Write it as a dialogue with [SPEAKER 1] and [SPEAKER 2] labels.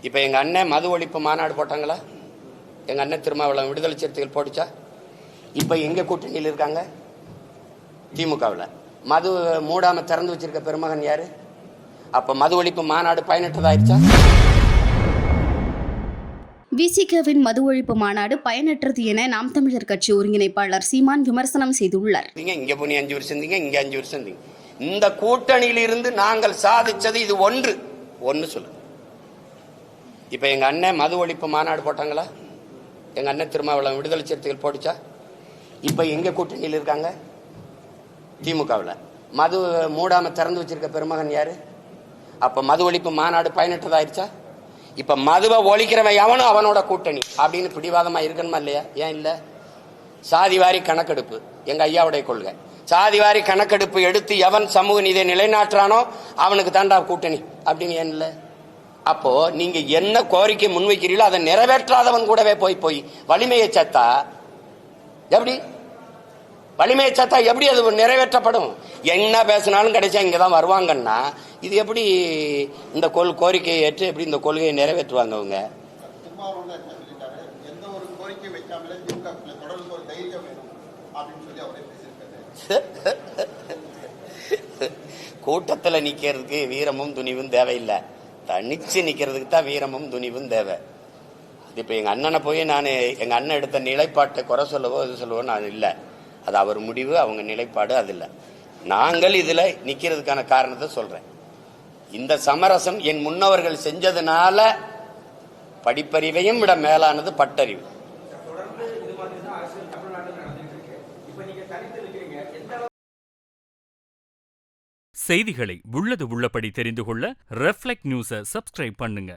[SPEAKER 1] இப்போ எங்கள் அண்ணன் மது ஒழிப்பு மாநாடு போட்டாங்களா? எங்கள் அண்ணன் திருமாவளவன் விடுதலை சிறுத்தைகள் போட்டுச்சா? இப்போ எங்கே கூட்டணியில் இருக்காங்க? திமுகவில். மது மூடாமல் திறந்து வச்சிருக்க பெருமகன் யாரு? அப்போ மது ஒழிப்பு மாநாடு பயனற்றதாயிருச்சா?
[SPEAKER 2] விசிகவின் மது ஒழிப்பு மாநாடு பயனற்றது என நாம் தமிழர் கட்சி ஒருங்கிணைப்பாளர் சீமான் விமர்சனம் செய்துள்ளார்.
[SPEAKER 1] இங்கே போய் 5 வருஷம் இருந்தீங்க, இங்கே 5 வருஷம் இருந்தீங்க. இந்த கூட்டணியில் இருந்து நாங்கள் சாதிச்சது இது ஒன்று சொல்லு. இப்போ எங்கள் அண்ணன் மது ஒழிப்பு மாநாடு போட்டாங்களா? எங்கள் அண்ணன் திருமாவளவன் விடுதலை சிறுத்தைகள் போட்டுச்சா? இப்போ எங்கே கூட்டணியில் இருக்காங்க? திமுகவில். மது மூடாமல் திறந்து வச்சிருக்க பெருமகன் யாரு? அப்போ மது ஒழிப்பு மாநாடு பயனற்றதாயிருச்சா? இப்போ மதுவை ஒழிக்கிறவன் எவனும் அவனோட கூட்டணி அப்படின்னு பிடிவாதமாக இருக்கணுமா இல்லையா? ஏன் இல்லை? சாதிவாரி கணக்கெடுப்பு எங்கள் ஐயாவுடைய கொள்கை. சாதிவாரி கணக்கெடுப்பு எடுத்து எவன் சமூக நீதியை நிலைநாட்டுறானோ அவனுக்கு தாண்டா கூட்டணி அப்படின்னு ஏன் இல்லை? அப்போ நீங்க என்ன கோரிக்கை முன்வைக்கிறீங்களோ அதை நிறைவேற்றாதவன் கூடவே போய் வலிமையை சத்தா எப்படி அது நிறைவேற்றப்படும்? என்ன பேசினாலும் கிடைச்சா இங்கதான் வருவாங்கன்னா இது எப்படி இந்த கோரிக்கையை ஏற்று எப்படி இந்த கொள்கையை நிறைவேற்றுவாங்க அவங்க? கூட்டத்தில் நிக்கிறதுக்கு வீரமும் துணிவும் தேவையில்லை, தனிச்சு நிக்கிறதுக்கு தான் வீரமும் துணிவும் தேவை. இப்போ எங்க அண்ணனை போய் நான் எங்க அண்ணன் எடுத்த நிலைப்பாட்டை குறை சொல்லவோ இது சொல்லவோ நான் இல்லை. அது அவர் முடிவு, அவங்க நிலைப்பாடு. அது இல்லை. நாங்கள் இதுல நிக்கிறதுக்கான காரணத்தை சொல்றேன். இந்த சமரசம் என் முன்னவர்கள் செஞ்சதுனால படிப்பறிவையும் விட மேலானது பட்டறிவு.
[SPEAKER 3] செய்திகளை உள்ளது உள்ளபடி தெரிந்து கொள்ள ரெஃப்ளெக்ட் நியூஸை சப்ஸ்கிரைப் பண்ணுங்க.